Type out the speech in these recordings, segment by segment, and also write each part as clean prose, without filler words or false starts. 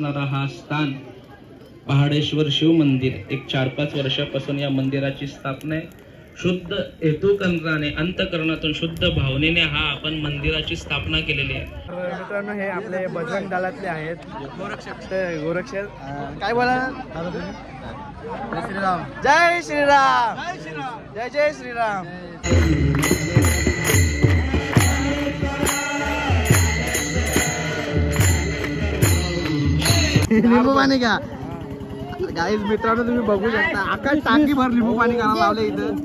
असणारा हा स्थान पहाडेश्वर शिव मंदिर एक 4-5 वर्षापासून या मंदिराची स्थापना आहे. शुद्ध हेतुकरणाने अंतकरणातून शुद्ध भावनेने हा आपण मंदिराची स्थापना केलेली आहे. मित्रांनो हे आपले बजरंग दलातले आहेत. गोरक्षक काय बोला? जय श्रीराम. जय श्रीराम. जय जय श्रीराम. लिंबू पाणी का गाईज? मित्रांनो तुम्ही बघू शकता आकाश टाकी भर लिंबू पाणी करायला लावले इथं.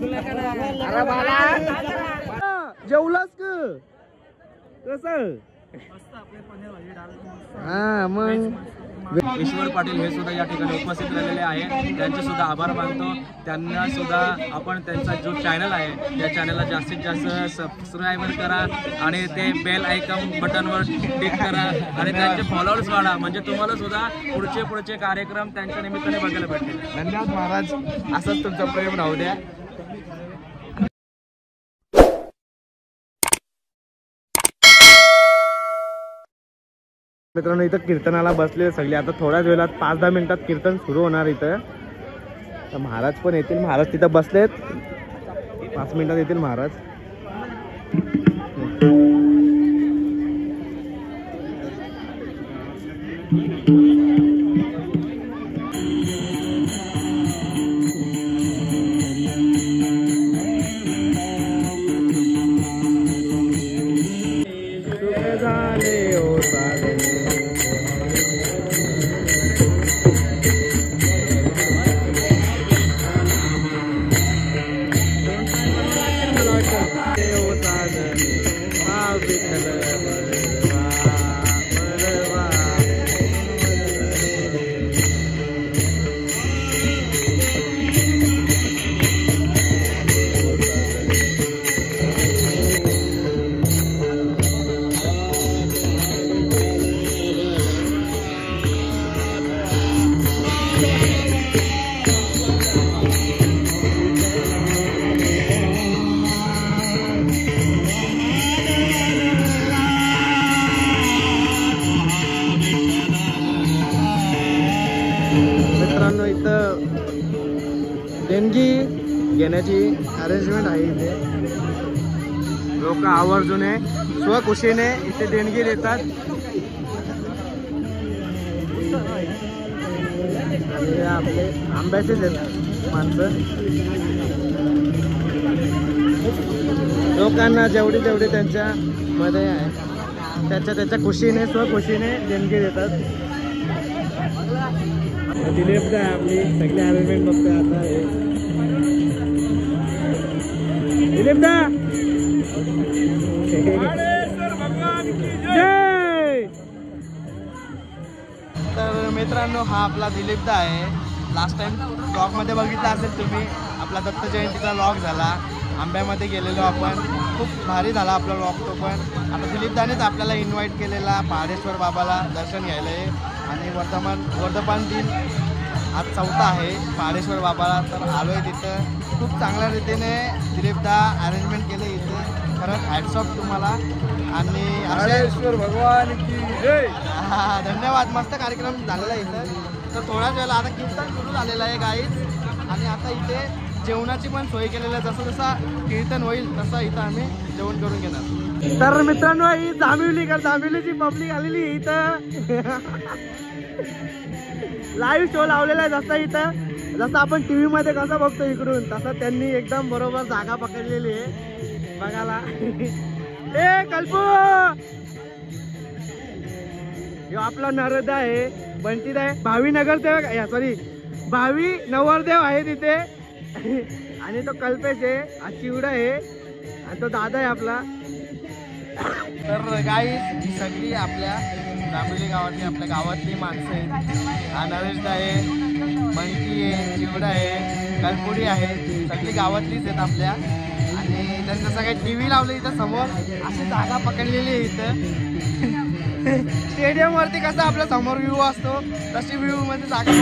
जेवलास कसं? हा मग ईश्वर पाटील हे सुद्धा या ठिकाणी उपस्थित राहिलेले आहेत. त्यांचे सुद्धा आभार मानतो. त्यांना सुद्धा आपण त्यांचा जो चॅनल आहे त्या चॅनलला जास्तीत जास्त सबस्क्राईबर करा आणि ते बेल आयकॉन बटनवर क्लिक करा आणि त्यांचे फॉलोअर्स वाढा, म्हणजे तुम्हाला सुद्धा पुढचे कार्यक्रम त्यांच्या निमित्ताने बघायला भेटतील. धन्यवाद महाराज, असंच तुमचं प्रेम राहू द्या. मित्रांनो इथं कीर्तनाला बसले सगळे. आता थोड्याच वेळात 5-10 मिनिटात कीर्तन सुरू होणार इथं. तर महाराज पण येतील. महाराज तिथं बसलेत. 5 मिनिटात येतील महाराज. मित्रांनो इथं देणगी घेण्याची अरेंजमेंट आहे. इथे लोक आवर्जून स्वखुशीने इथे देणगी देतात. आणि आपले आंब्याचेच आहेत माणसं. लोकांना जेवढी त्यांच्या मध्ये आहे त्याच्या खुशीने स्वखुशीने देणगी देतात. दिलीप काय आपली सगळी अरेंजमेंट बघतोय आता. दिलीप दा जय. तर मित्रांनो हा आपला दिलीप दा आहे. लास्ट टाइम ब्लॉग मध्ये बघितला असेल तुम्ही. आपला दत्त जयंतीचा ब्लॉग झाला. आंब्यामध्ये गेलेलो आपण. खूप भारी झाला आपला ब्लॉग तो. पण आता दिलीप दानेच आपल्याला इन्व्हाइट केलेला पहाडेश्वर बाबाला दर्शन घ्यायला आहे. आणि वर्धमान दिन आज 4था आहे पहाडेश्वर बाबाला. तर आलो आहे तिथं. खूप चांगल्या रीतीने दिलीपदा अरेंजमेंट केलं इथं. खरंच हॅट्स ऑफ तुम्हाला. आणि पहाडेश्वर भगवान की जय. धन्यवाद. मस्त कार्यक्रम झालेला आहे इथं. तर थोड्याच वेळेला आता कीर्तन सुरू झालेलं आहे गाईज. आणि आता इथे जेवणाची पण सोय केलेली आहे. जसं कीर्तन होईल तसं इथं आम्ही जेवण करून घेणार. तर मित्रांनो ही जांभिवलीची पब्लिक आलेली इथं. लाईव्ह शो लावलेला आहे. जसं आपण टीव्ही मध्ये कसं बघतो इकडून तसं त्यांनी एकदम बरोबर जागा पकडलेली आहे बघायला. ए कल्पू यो आपला नरदेव आहे. बंटीद आहे. भावी नगरदेव भावी नवरदेव आहे तिथे. आणि तो कल्पेश आहे. हा चिवडा आहे. आणि तो दादा आहे आपला. तर गाईस सगळी आपल्या जांभिवली गावातली आपल्या गावातली माणसं आहेत. हा नरेश आहे. बंटी आहे. चिवडा आहे. कलपुडी आहे. सगळी गावातलीच आहेत आपल्या. आणि त्यांचं सगळे टीव्ही लावले इथं समोर. अशी जागा पकडलेली आहे इथं. स्टेडियम वरती कसा आपल्या समोर व्ह्यू असतो तशी व्ह्यू मध्ये जागा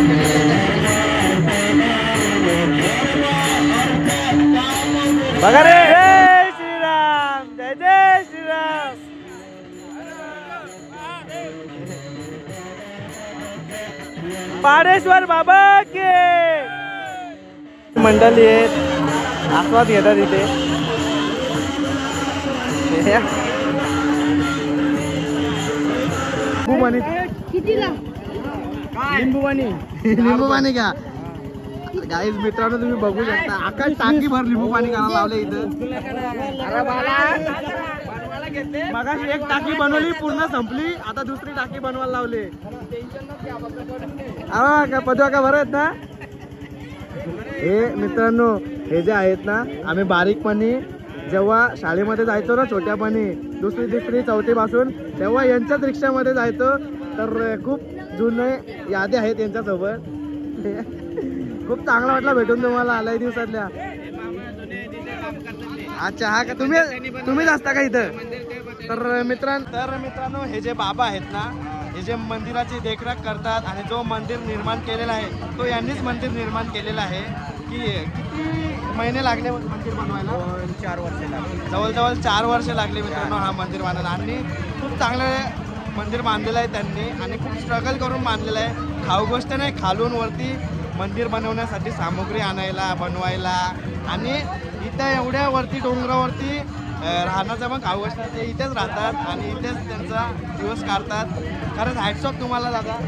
बघा रे. जय श्रीराम. जय जय श्रीराम. पाडेश्वर बाबा के मंडळी आहेत, आस्वाद घेतात इथे. लिंबू पाणी का गाईज मित्रांनो तुम्ही बघू शकता आकाश टाकी भर लिंबू पाणी करायला लावले इथं. मगाशी एक टाकी बनवली पूर्ण संपली, आता दुसरी टाकी बनवायला लावली. का पदवा का भरत ना हे मित्रांनो. हे जे आहेत ना आम्ही बारीकपणी जेव्हा शाळेमध्ये जायचो ना छोट्यापणी 2री 3री 4थी पासून, तेव्हा यांच्याच रिक्षामध्ये जायचो. तर खूप जुने यादी आहेत यांच्यासोबत. खूप चांगला वाटला भेटून तुम्हाला आलाय दिवसातल्या. अच्छा हा का तुम्हीच असता का इथं? तर मित्रांनो हे जे बाबा आहेत ना हे जे मंदिराची देखरेख करतात आणि जो मंदिर निर्माण केलेला आहे तो यांनीच मंदिर निर्माण केलेला आहे. की किती महिने लागले मंदिर बनवायला? 4 वर्ष लागले. जवळजवळ 4 वर्ष लागले मित्रांनो हा मंदिर बांधायला. आणि खूप चांगलं मंदिर बांधलेलं आहे त्यांनी आणि खूप स्ट्रगल करून बांधलेलं आहे. खाऊ गोष्ट नाही, खालून वरती मंदिर बनवण्यासाठी सामुग्री आणायला बनवायला. आणि इथं एवढ्या वरती डोंगरावरती राहण्याचं मग खाऊ गोष्ट ते इथेच राहतात आणि इथेच त्यांचा दिवस काढतात. खरंच हॅट्स ऑफ तुम्हाला दादा.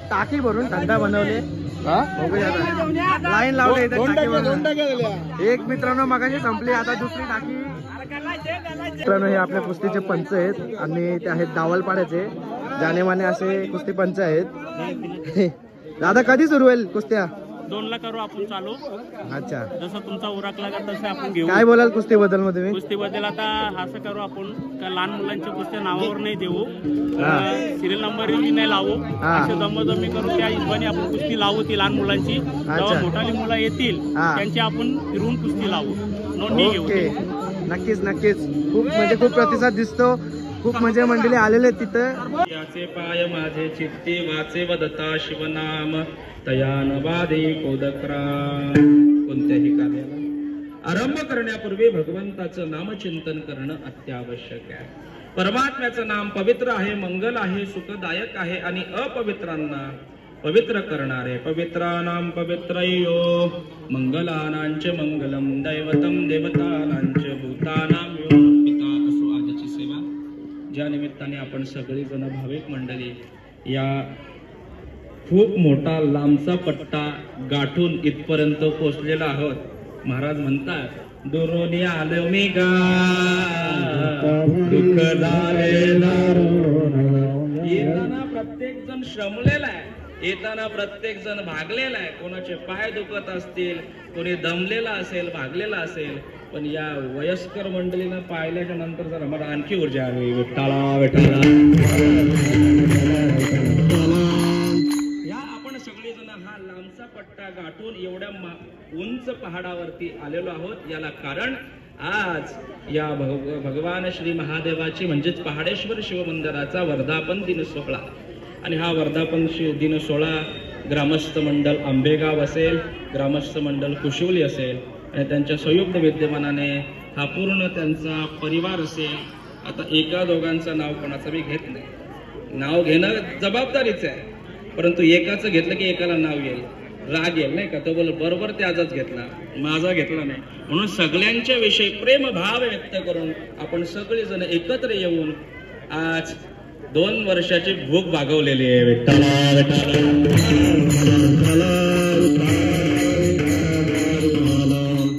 टाकी भरून थंडा बनवले. लाईन लावले एक मित्रांनो मगाशी संपली, आता दुसरी टाकी. मित्रांनो हे आपल्या कुस्तीचे पंच आहेत आणि ते आहेत दावलपाड्याचे जानेमाने असे कुस्ती पंच आहेत. दादा कधी सुरू होईल कुस्त्या? 2 ला करू आपण चालू. अच्छा, जसं तुमचा उरक लागत तसं आपण घेऊ. काय बोलाल कुस्ती बद्दल मध्ये तुम्ही? कुस्ती बद्दल आता असं करू आपण का लहान मुलांच्या कुस्त्या नावावर नाही देऊ, सिरियल नंबर नाही लावू, असे दमदमी करू. त्या हिशोबाने आपण कुस्ती लावू ती लहान मुलांची. जेव्हा मोठाली मुलं येतील त्यांची आपण फिरून कुस्ती लावू, नोंदणी घेऊ. नक्कीच नक्कीच. खूप म्हणजे खूप प्रतिसाद दिसतो. खूप म्हणजे मंडळी आलेले आहेत तिथं. याचे पाय माझे चित्ती वाचे वदता शिवनाम तयान वादे कोदकरा. कोणत्याही कार्याला आरंभ करण्यापूर्वी भगवंताचं नामचिंतन करणं अत्यावश्यक आहे. परमात्म्याचं नाम पवित्र आहे, मंगल आहे, सुखदायक आहे आणि अपवित्रांना पवित्र करणारे. पवित्रानां पवित्रयो मंगलानांच मंगलम दैवतम देवतानांच भूतानां यो पिता. असो आजची सेवा, ज्या निमित्ताने आपण सगळी जण भाविक मंडळी या खूप मोठा लांबचा पट्टा गाठून इथपर्यंत पोहोचलेला आहोत. महाराज म्हणतात दुरोनी आलो मी गा दुःख झालेला. येताना प्रत्येक जण श्रमलेला आहे, येताना प्रत्येक जण भागलेला आहे. कोणाचे पाय दुखत असतील, कोणी दमलेला असेल, भागलेला असेल, पण या वयस्कर मंडळीनं पाहिल्याच्या नंतर जर आम्हाला आणखी ऊर्जा आली. विठ्ठला विठ्ठला. या आपण सगळेजण हा लांबचा पट्टा गाठून एवढ्या उंच पहाडावरती आलेलो आहोत. याला कारण आज या भगवान श्री महादेवाची म्हणजेच पहाडेश्वर शिवमंदिराचा वर्धापन दिन सोहळा. आणि हा वर्धापन दिन सोहळा ग्रामस्थ मंडळ आंबेगाव असेल, ग्रामस्थ मंडळ कुशिवली असेल आणि त्यांच्या संयुक्त विद्यमानाने हा पूर्ण त्यांचा परिवार असेल. आता एका दोघांचं नाव कोणाचं मी घेत नाही, नाव घेणं जबाबदारीचं आहे, परंतु एकाचं घेतलं की एकाला नाव येईल, राग येईल नाही का. तो बोल बरोबर त्याचाच घेतला, माझा घेतला नाही. म्हणून सगळ्यांच्या विषयी प्रेम भाव व्यक्त करून आपण सगळेजण एकत्र येऊन आज 2 वर्षाची भूक भागवलेली आहे. विठ्ठला विठ्ठला.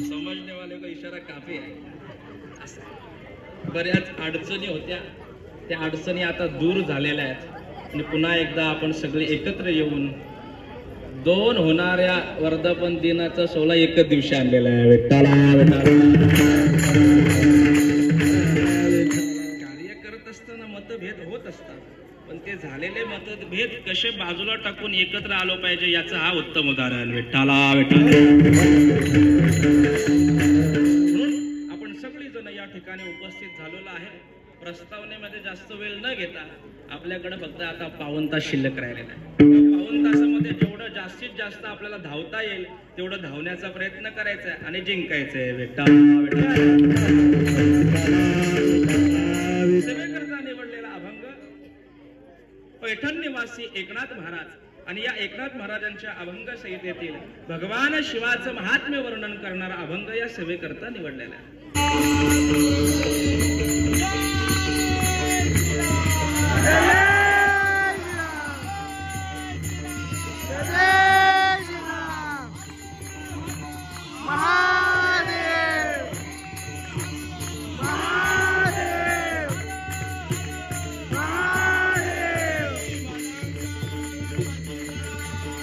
समजणे वाले का इशारा काफी आहे. बऱ्याच अडचणी होत्या, त्या अडचणी आता दूर झालेल्या आहेत आणि पुन्हा एकदा आपण सगळे एकत्र येऊन 2 होणाऱ्या वर्धापन दिनाचा सोहळा एकच दिवशी आणलेला आहे. विठ्ठला कार्य करत असताना मतभेद होत असतात, पण ते झालेले मतभेद कसे बाजूला टाकून एकत्र आलो पाहिजे याचं हा उत्तम उदाहरण. विठ्ठला विठ्ठला. म्हणून आपण सगळी जण या ठिकाणी उपस्थित झालेलो आहे. प्रस्तावनेमध्ये जास्त वेळ न घेता आपल्याकडे फक्त आता 52 तास शिल्लक राहिलेला आहे. 52 तासामध्ये जेवढं जास्तीत जास्त आपल्याला धावता येईल तेवढं धावण्याचा प्रयत्न करायचा आहे आणि जिंकायचं आहे. सेवेकरता निवडलेला अभंग पैठण निवासी एकनाथ महाराज आणि या एकनाथ महाराजांच्या अभंग संहितेतील भगवान शिवाचं महात्म्य वर्णन करणारा अभंग या सेवेकरता निवडलेला आहे.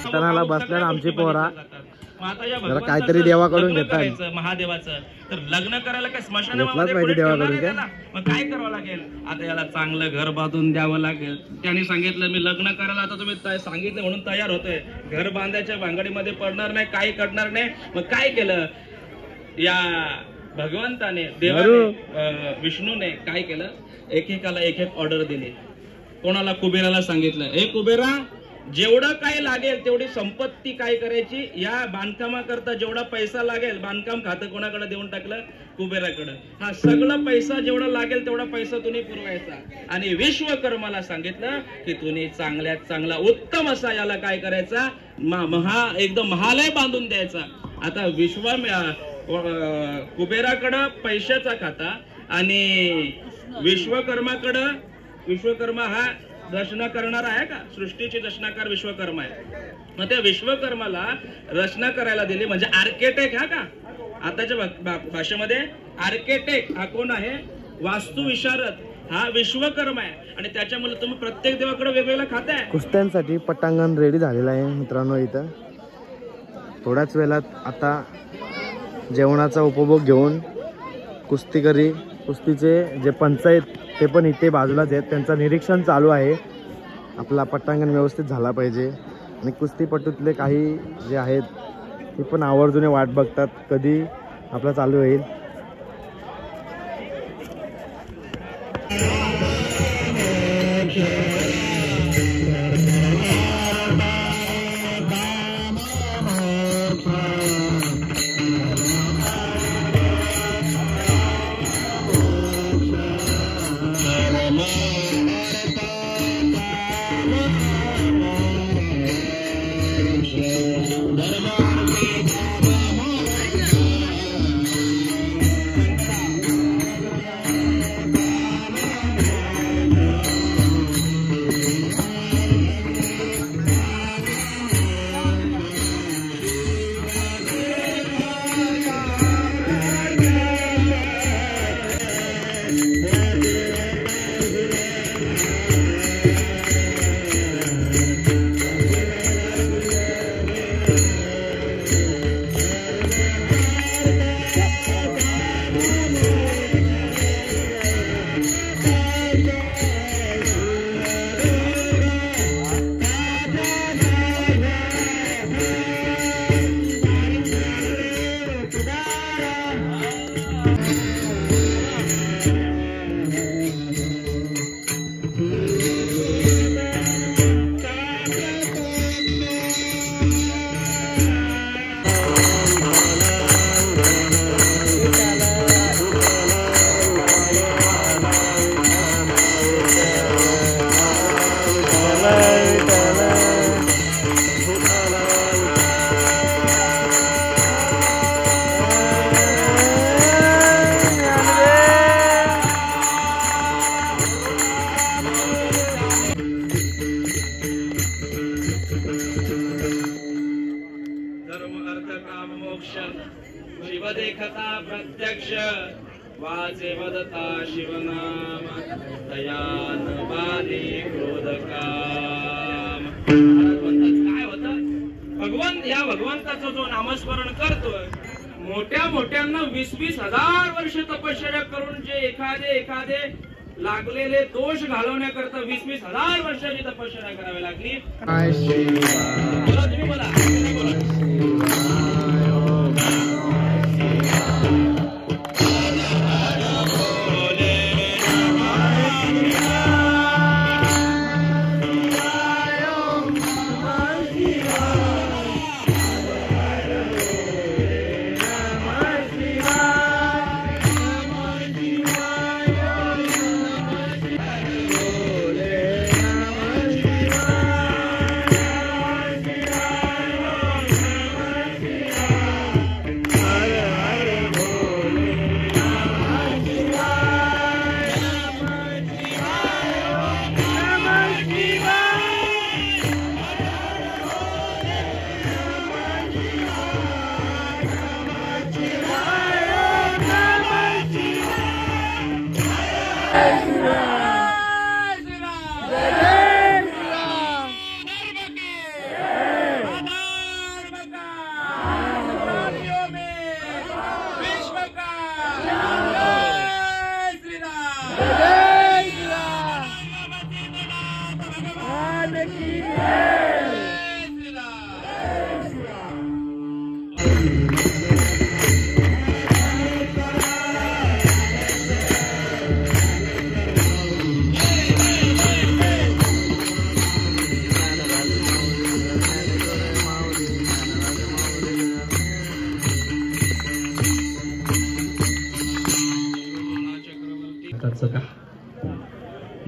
कीर्तनाला बसल्या आमची पोरा जरा काहीतरी देवाकडून घेतात महादेवाचं. तर लग्न करायला काय घेतलाच स्मशानामध्ये पाहिजे देवाकडून काय? मग काय करावं लागेल? आता याला चांगलं घर बांधून द्यावं लागेल. त्यांनी सांगितलं मी लग्न करायला, आता तुम्ही सांगितलं म्हणून तयार होतोय. घर बांधायच्या भांगडीमध्ये पडणार नाही, काही करणार नाही. मग काय केलं या भगवंताने, देवाने, विष्णूने काय केलं? एकेकाला एक एक ऑर्डर दिली. कोणाला? कुबेराला सांगितलं, हे कुबेरा जेवढं काय लागेल तेवढी संपत्ती काय करायची, या बांधकामाकरता जेवढा पैसा लागेल बांधकाम खातं कोणाकडे देऊन टाकलं? कुबेराकडे. हा सगळा पैसा जेवढा लागेल तेवढा पैसा तुम्ही पुरवायचा. आणि विश्वकर्माला सांगितलं की तुम्ही चांगल्यात चांगला उत्तम असा याला काय करायचा, एकदम महालय बांधून द्यायचा. आता कुबेराकडं पैशाचा खाता आणि विश्वकर्मा हा रचना करणार आहे का? सृष्टीची रचनाकार विश्वकर्मा आहे. मग त्या विश्वकर्माला रचना करायला दिली, म्हणजे आर्किटेक्ट हा का? आताच्या भाषेमध्ये आर्किटेक्ट हा कोण आहे? वास्तुविशारद हा विश्वकर्मा आहे. आणि त्याच्यामुळे तुम्ही प्रत्येक देवाकडे वेगवेगळं खाताय. कुस्त्यांसाठी पटांगण रेडी झालेलं आहे मित्रांनो. इथं थोड्याच वेळात आता जेवणाचा उपभोग घेऊन कुस्तीचे जे पंच आहेत ते पण इथे बाजूलाच आहेत. त्यांचं निरीक्षण चालू आहे. आपला पटांगण व्यवस्थित झाला पाहिजे. आणि कुस्तीपटूतले काही जे आहेत ते पण आवर्जूने वाट बघतात कधी आपला चालू होईल. शिव देखता प्रत्यक्ष वाचे वदता शिवनाम दयान बाधी क्रोध काम. महाराज म्हणतात काय होतं, भगवान या भगवंताचं जो नामस्मरण करतोय, मोठ्या मोठ्यांना 20-20 हजार वर्ष तपश्चर्या करून जे एखादे लागलेले दोष घालवण्याकरता 20-20 हजार वर्षाची तपश्चर्या करावी लागली. बोला तुम्ही बोला.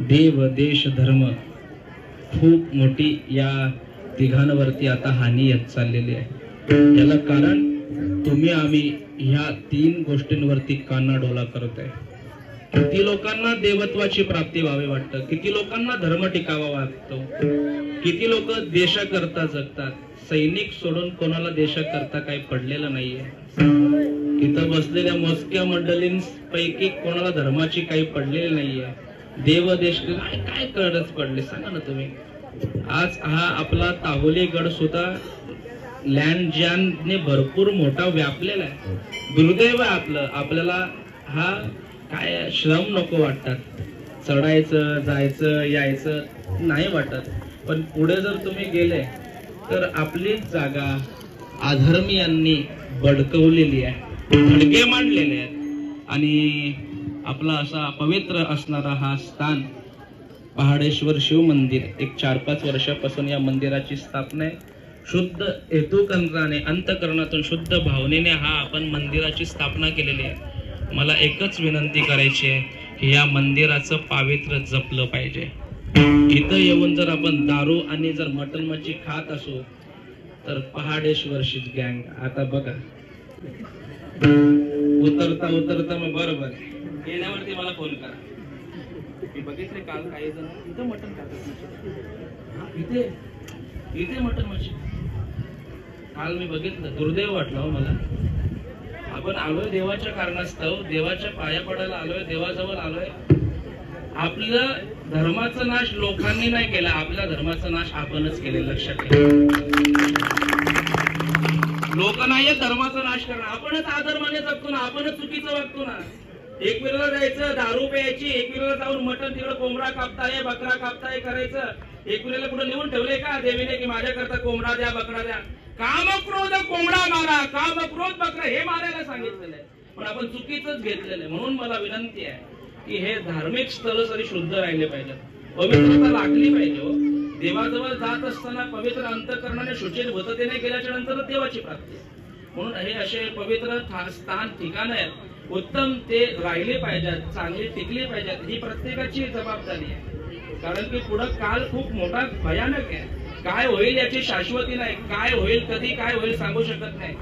देव देश धर्म खूप मोठी या तिघांवरती आता हानी येत चाललेली आहे. याला कारण तुम्ही आम्ही ह्या 3 गोष्टींवरती कानाडोला करत आहे. किती लोकांना देवत्वाची प्राप्ती व्हावी वाटतं, किती लोकांना धर्म टिकावा वाटतो, किती लोक देशाकरता जगतात. सैनिक सोडून कोणाला देशाकरता काही पडलेलं नाहीये. इथं बसलेल्या मोजक्या मंडळींपैकी कोणाला धर्माची काही पडलेली नाहीये. देव देश काय गरज पडले सांगा ना तुम्ही. आज हा आपला ताहोली गड सुद्धा लँड ज्याने भरपूर मोठा व्यापलेला आहे. दुर्दैव आहे आपलं. आपल्याला हा काय श्रम नको वाटतात. चढायचं जायचं यायचं नाही वाटत. पण पुढे जर तुम्ही गेले तर आपलीच जागा अधर्मीयांनी बडकवलेली आहे, धडके मांडलेले आहेत. आणि आपला असा पवित्र असणारा हा स्थान पहाडेश्वर शिव मंदिर एक 4-5 वर्षापासून या मंदिराची स्थापना आहे. शुद्ध हेतुकंत्राने अंतकरणातून शुद्ध भावनेने हा आपण मंदिराची स्थापना केलेली आहे. मला एकच विनंती करायची आहे की या मंदिराचं पावित्र्य जपलं पाहिजे. इथं येऊन जर आपण दारू आणि जर मटण मच्छी खात असू तर पहाडेश्वरची गँग आता बघा उतरता मग बरोबर येण्यावरती मला फोन करा. मी बघितले काल काही जण इथं मटण खातात. इथे मटण मच्छी काल मी बघितलं. दुर्दैव वाटलं हो मला. आपण आलोय देवाच्या कारणास्तव, देवाच्या पाया पडायला आलोय, देवाजवळ आलोय. आपलं धर्माचा नाश लोकांनी नाही केला, आपल्या धर्माचा नाश आपणच केले. लक्षात ठेवा. लोक नाहीये धर्माचा नाश करणं, आपणच अधर्माने जगतो ना, आपणच चुकीचं वागतो ना. एक वेळेला जायचं दारू प्यायची, एक वेळेला जाऊन मटण तिकडे कोंबडा कापताय बकरा कापताय करायचं. एक वेळेला कुठे लिहून ठेवलंय का देवीने की माझ्याकरता कोंबडा द्या बकरा द्या. काम क्रोध कोंबडा मारा, काम क्रोध बकरा हे मारायला सांगितलेलं आहे. पण आपण चुकीचंच घेतलेलं आहे. म्हणून मला विनंती आहे की हे धार्मिक स्थळ तरी शुद्ध राहिले पाहिजे, पवित्रता लागली पाहिजे. हो देवाजवळ जात असताना पवित्र अंतःकरणाने शुचिर भूततेने केल्याच्या नंतर देवाची प्राप्ती. म्हणून हे असे पवित्र स्थान ठिकाण आहेत, उत्तम ते राहिले पाहिजेत, चांगली टिकली पाहिजेत. ही प्रत्येकाची जबाबदारी आहे. कारण की पुढे काल खूप मोठा भयानक आहे. काय होईल याची शाश्वती नाही. काय होईल कधी काय होईल सांगू शकत नाही.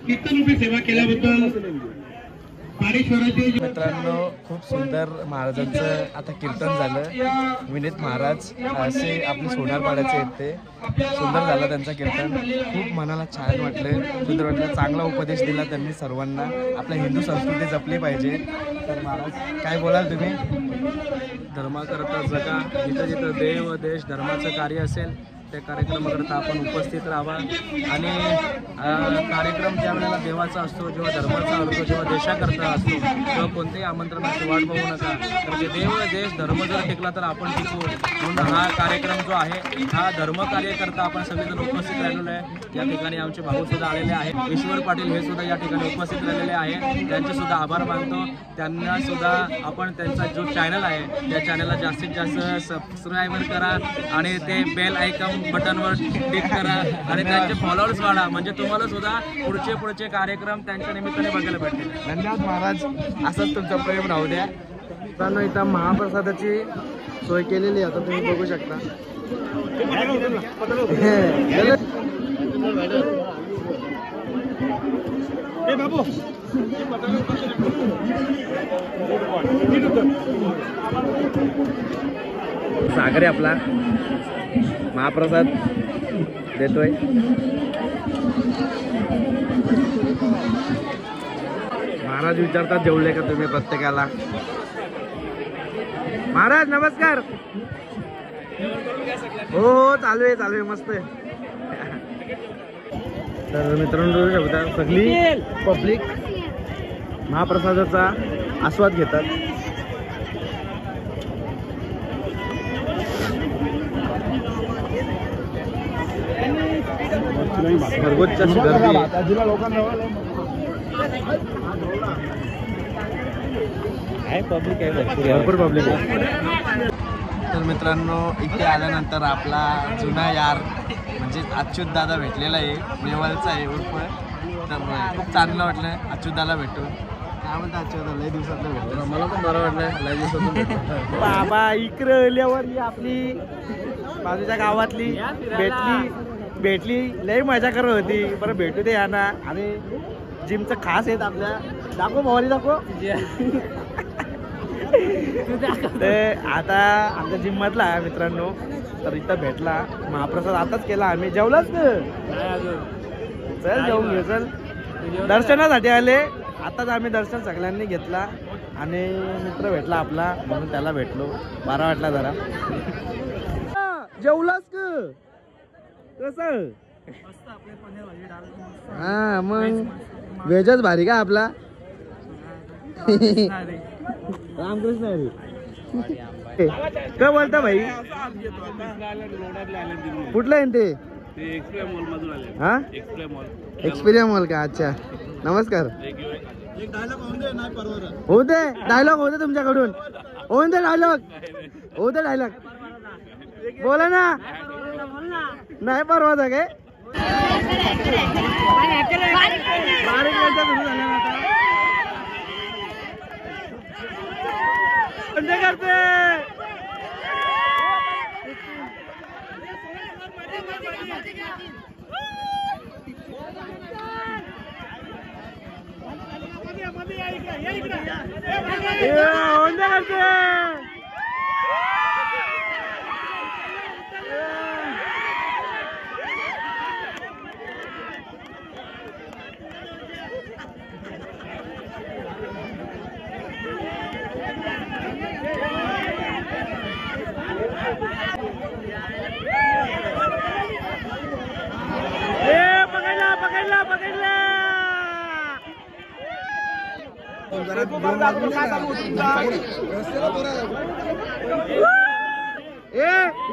कीर्तन रूपी सेवा केल्याबद्दल पाडेश्वराचे मित्रांनो खूप सुंदर महाराजांचं आता कीर्तन झालं. विनीत महाराज असे आपले सोनार पाड्याचे आहेत ते. सुंदर झालं त्यांचं कीर्तन. खूप मनाला छान वाटलं, सुंदर वाटलं. चांगला उपदेश दिला त्यांनी सर्वांना. आपल्या हिंदू संस्कृती जपली पाहिजे. तर महाराज काय बोलाल तुम्ही? धर्माकरता जगा. जिथं जिथं देव देश धर्माचं कार्य असेल त्या कार्यक्रमाकरता आपण उपस्थित राहावा. आणि कार्यक्रम ज्या वेळेला देवाचा असतो, जेव्हा धर्माचा असतो, जेव्हा देशाकरता असतो, तेव्हा कोणत्याही आमंत्रणाची वाट बघू नका. तर जे देव देश धर्म जर टिकला तर आपण टिकू. म्हणून हा कार्यक्रम जो आहे हा धर्म कार्यकर्ता आपण सगळेजण उपस्थित राहिलेलो आहे. या ठिकाणी आमचे भाऊ सुद्धा आलेले आहेत. ईश्वर पाटील हे सुद्धा या ठिकाणी उपस्थित राहिलेले आहेत. त्यांचे सुद्धा आभार मानतो. त्यांना सुद्धा आपण त्यांचा जो चॅनल आहे त्या चॅनलला जास्तीत जास्त सबस्क्रायबर करा आणि ते बेल आयकॉन बटनवर क्लिक करा आणि त्यांचे फॉलोअर्स वाढा. म्हणजे तुम्हाला सुद्धा पुढचे कार्यक्रम त्यांच्या निमित्ताने बघायला भेटतील. धन्यवाद महाराज. असंच तुमचं प्रेम राहू द्या. मित्रांनो इथं महाप्रसादाची सोय केलेली आहे. आता तुम्ही बघू शकता. सागर आहे आपला. महाप्रसाद देतोय. महाराज विचारतात जेवले का तुम्ही प्रत्येकाला. महाराज नमस्कार. हो चालू आहे मस्त आहे. तर मित्रांनो शकता सगळी पब्लिक महाप्रसादाचा आस्वाद घेतात. भरगोच भरपूर पब्लिक आहे. तर मित्रांनो इथे आल्यानंतर आपला जुना यार म्हणजे अच्युत दादा भेटलेला आहे. नेवलचा आहे उर्फ. तर खूप चांगलं वाटलं अच्युत दादा भेटून. काय म्हणता अच्युत दादा? लय दिवसातलं भेटलं. मला पण बरं वाटलं. लय दिवसातून बाबा इकडल्यावर आपली बाजूच्या गावातली भेटली लय मजा करत होती. बरं भेटू दे यांना. आणि जिमचं खास आहेत आपल्या. दाखव भावाली दाखव. आता आमच्या जिम मधला आहे मित्रांनो. तर इथं भेटला. महाप्रसाद आताच केला आम्ही. जेवलाच चल जेवून घे. चल दर्शनासाठी आले. आताच आम्ही दर्शन सगळ्यांनी घेतला आणि मित्र भेटला आपला म्हणून त्याला भेटलो. बरा वाटला जरा. जेवलास कसं? हा मग व्हेजच भारी का आपला. रामकृष्ण हरी. काय बोलता भाई? कुठलं आहे ते? हा एक्सपिरिया मॉल का? अच्छा नमस्कार. होऊ दे डायलॉग होऊ दे तुमच्याकडून. होऊन दे डायलॉग. होऊ दे डायलॉग. बोला ना. नाही परवाचा काय करते.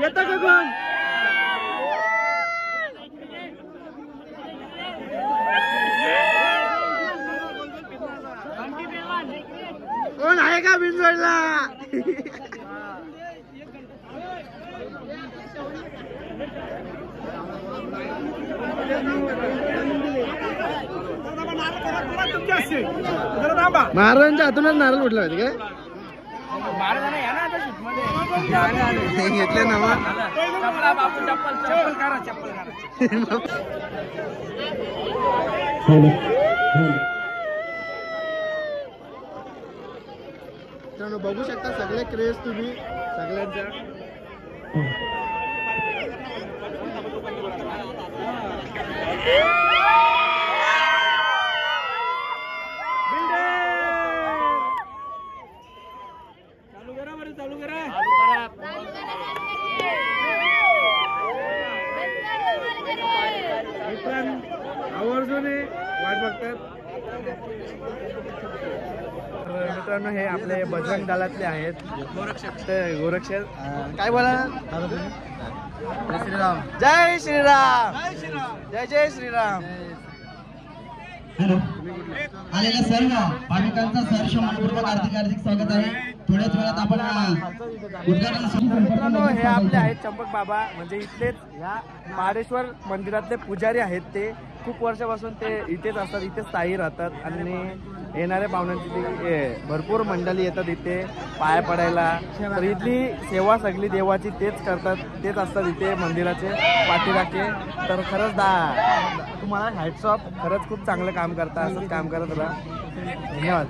येतं का कोण? कोण आहे का बिनजोडला? महाराजांच्या हातूनच नारळ उठला होते काय? घेतले ना मग. मित्रांनो बघू शकता सगळे क्रेज तुम्ही सगळ्यांच्या. आवर्जून वाट बघतात. मित्रांनो हे आपले बजरंग दलातले आहेत गोरक्षक. काय बोला जय श्रीराम जय श्रीराम जय जय श्रीराम. हॅलो आलेल्या सर्व भाविकांचा सहर्ष मनपूर्वक हार्दिक स्वागत आहे. थोड्याच वेळात आपण उद्घाटन. मित्रांनो हे आपले आहेत चंपक बाबा, म्हणजे इथलेच ह्या महाडेश्वर मंदिरातले पुजारी आहेत. ते खूप वर्षापासून ते इथेच असतात, इथे स्थायी राहतात आणि येणाऱ्या पाहुण्यांची भरपूर मंडळी येतात इथे पाया पडायला. तर इथली सेवा सगळी देवाची तेच करतात, तेच असतात इथे मंदिराचे पाठीराखे. तर खरंच तुम्हाला हॅट्स ऑफ, खरंच खूप चांगलं काम करता, असंच काम करत राहा. धन्यवाद.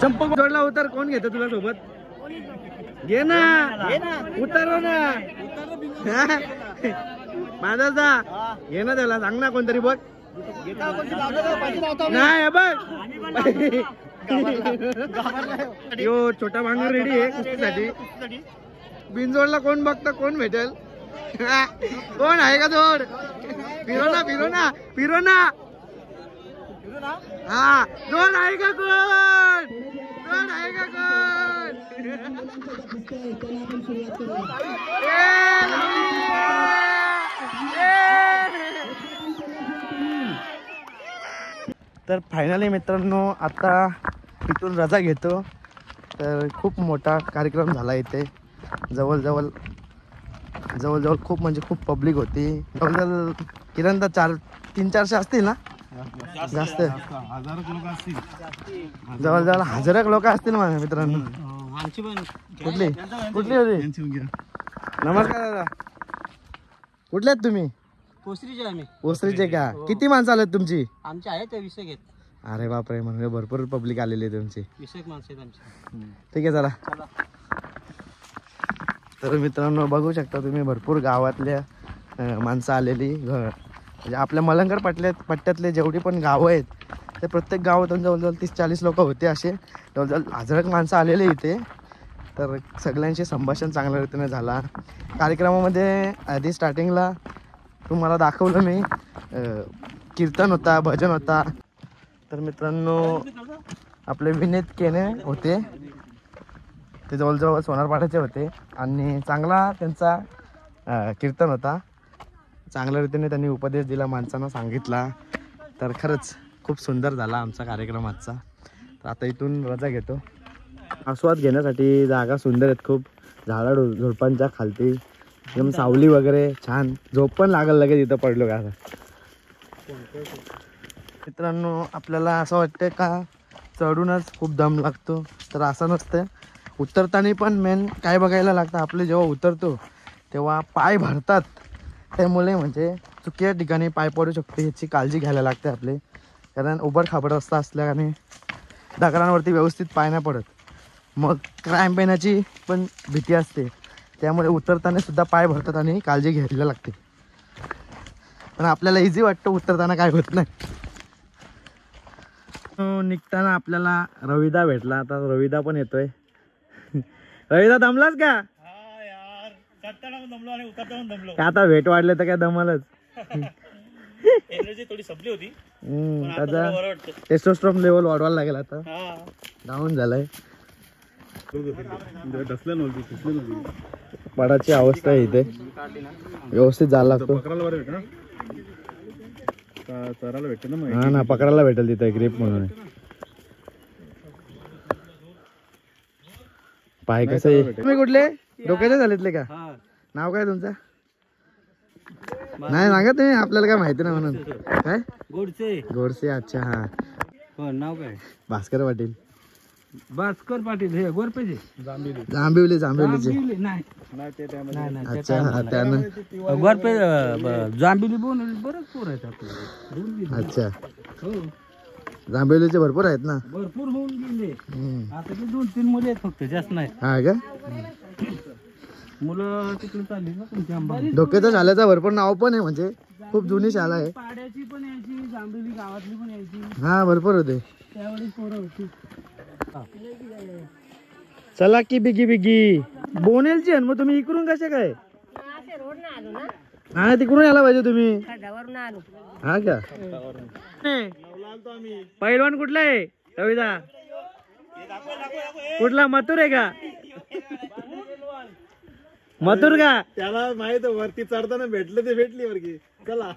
चंपक जोडला उतर, कोण घेतं तुला सोबत? घे ना उतर ना माझा घे ना, त्याला सांग ना कोणतरी बघ. नाही बघ यो छोटा भांगर रेडी आहे कुस्तीसाठी. बिनजोडला कोण बघतं, कोण भेटेल? कोण आहे का जोड? फिरो ना फिरो ना फिरो ना. हा जोड आहे का कोण? जोड आहे का कोण? तर फायनली मित्रांनो आता इथून रजा घेतो. तर खूप मोठा कार्यक्रम झाला इथे. जवळजवळ खूप म्हणजे खूप पब्लिक होती. जवळजवळ किरणदा 300-400 असतील ना, जास्त जवळजवळ 1000 लोक असतील माझ्या मित्रांनो. कुठली होती? नमस्कार दादा, कुठले आहेत तुम्ही? ओसरीचे का? किती माणसं आलेत तुमची? आमचे आहेत 20 घेत. अरे बापरे, म्हणजे भरपूर पब्लिक आलेली आहे तुमची. 20 माणसं आहेत आमची. ठीक आहे चला. तर मित्रांनो बघू शकता तुम्ही भरपूर गावातल्या माणसं आलेली. म्हणजे आपल्या मलंगर पट्ट्यातले जेवढी पण गावं आहेत ते प्रत्येक गावातून जवळजवळ 30-40 लोक होते. असे जवळजवळ 1000 माणसं आलेले इथे. तर सगळ्यांशी संभाषण चांगल्या रीतीने झाला. कार्यक्रमामध्ये आधी स्टार्टिंगला तुम्हाला दाखवलं मी, कीर्तन होता, भजन होता. तर मित्रांनो आपले विनीत केने होते, ते जवळजवळ सोनारपाड्याचे होते आणि चांगला त्यांचा कीर्तन होता. चांगल्या रीतीने त्यांनी उपदेश दिला, माणसांना सांगितला. तर खरंच खूप सुंदर झाला आमचा कार्यक्रम आजचा. तर आता इथून रजा घेतो. आस्वाद घेण्यासाठी जागा सुंदर आहेत खूप, झाडा झुडपांच्या खालती एकदम सावली वगैरे छान. झोप पण लागल लगेच इथं पडलो का. मित्रांनो आपल्याला असं वाटतं का चढूनच खूप दम लागतो, तर असं नसतं. उतरताना पण मेन काय बघायला लागतं, आपले जेव्हा उतरतो तेव्हा पाय भरतात, त्यामुळे म्हणजे चुकीच्या ठिकाणी पाय पडू शकते याची काळजी घ्यायला लागते आपले. कारण उबड खाबड रस्ता असल्याने दगडांवरती व्यवस्थित पाय नाही पडत, मग क्रॅम्प येण्याची पण भीती असते. त्यामुळे उतरताना सुद्धा पाय भरतात आणि काळजी घ्यायला लागते. पण आपल्याला इझी वाटतं, उतरताना काय होत नाही. निघताना आपल्याला रविदा भेटला. आता रविदा पण येतोय. रविदा दमलास का? आता भेट वाढले तर काय दमलच. एनर्जी थोडी संपली होती, त्याचा टेस्टोस्टेरोन लेवल वाढवायला लागेल. आता डाऊन झालाय. पाडाची अवस्था आहे इथे, व्यवस्थित जायला लागतो. हा ना, पकडायला भेटेल तिथे ग्रिप म्हणून. पाय कसं आहे. तुम्ही कुठले डोक्याचे झालेतले का? नाव काय तुमचं? नाही सांगा तुम्ही, आपल्याला काय माहिती नाही म्हणून. काय गोडसे? अच्छा हा. नाव काय? भास्कर पाटील. भास्कर पाटील हे गोरपेचे जांभिवलीचे. अच्छा हा, त्यानं गोरपे जांभिवली बोल बरंच पोर आहेत आपल्याला. अच्छा जांभेलीचे भरपूर आहेत ना. भरपूर होऊन गेले. आता ते 2-3 मुले आहेत फक्त, जास्त नाही. हा का? मुलं तिकडे चालली ना तुमची अंबानी. डोक्याच्या शाळेचा भरपूर नाव पण आहे, म्हणजे खूप जुनी शाळा आहे. पाड्याची पण यायची, जांभेली गावातली पण यायची. हा भरपूर होते. त्यावेळेस पोरं होती. चला की बिगी बिगी बोनेलची आहे. मग तुम्ही इकडून कसे काय? हा तिकडून यायला पाहिजे तुम्ही. हा का? पैलवान कुठला आहे कविता? कुठला मथुर आहे का? मथुर का? त्याला माहित वरती चढताना भेटले ते भेटली वरती. चला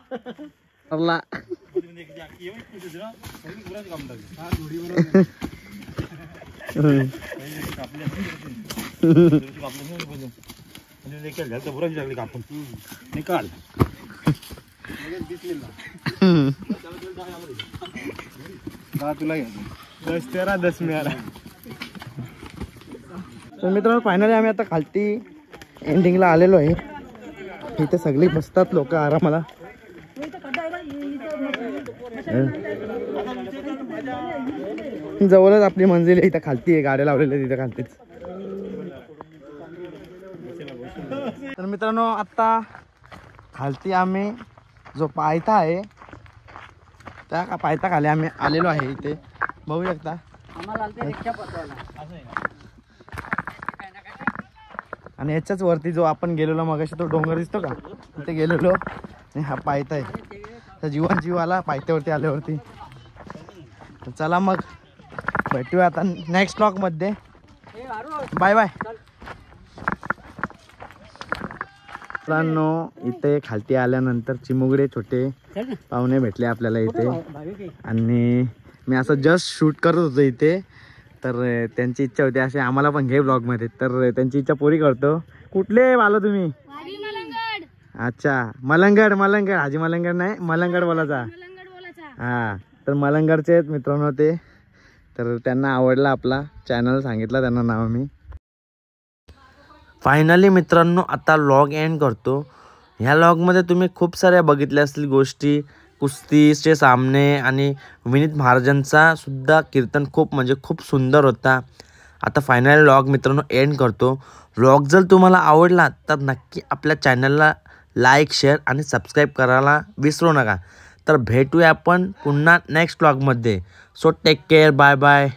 निकाल. तुला 10-13 मिळाला. तर मित्रांनो फायनली आम्ही आता खालती एंडिंगला आलेलो आहे. इथे सगळी बसतात लोक आरामाला. जवळच आपली मंजिल आहे. इथं खालती आहे, गाड्या लावलेल्या तिथं खालतीच. तर मित्रांनो आता खालती आम्ही जो पायथा आहे त्या पायथा खाली आम्ही आलेलो आहे. इथे बघू शकता. आणि याच्याच वरती जो आपण गेलेलो मगाशी तो डोंगर दिसतो का, तिथे गेलेलो. आणि हा पायथा आहे. तर जीव आला पायथ्यावरती आल्यावरती. तर चला मग भेटूया आता नेक्स्ट ब्लॉगमध्ये. Bye bye. मित्रांनो इथे खालती आल्यानंतर चिमुगडे छोटे पाहुणे भेटले आपल्याला इथे. आणि मी असं जस्ट शूट करत होतो इथे. तर त्यांची इच्छा होती असे आम्हाला पण घे ब्लॉगमध्ये. तर त्यांची इच्छा पुरी करतो. कुठले आला तुम्ही? अच्छा मलंगड. हाजी मलंगड नाही, मलंगड बोलायचा. हा तर मलंगडचे आहेत मित्रांनो ते. तर त्यांना आवडला आपला चॅनल, सांगितला त्यांना नाव मी. फायनली मित्रांनो आता लॉग एंड करतो. ह्या लॉगमध्ये तुम्ही खूप साऱ्या बघितल्या असतील गोष्टी. कुस्तीचे सामने आणि विनीत महाराजांचा सुद्धा कीर्तन खूप म्हणजे खूप सुंदर होता. आता फायनली लॉग मित्रांनो एंड करतो. व्लॉग जर तुम्हाला आवडला तर नक्की आपल्या चॅनलला लाईक, शेअर आणि सबस्क्राईब करायला विसरू नका. तर भेटूया आपण पुन्हा नेक्स्ट व्लॉगमध्ये. So take care. Bye bye.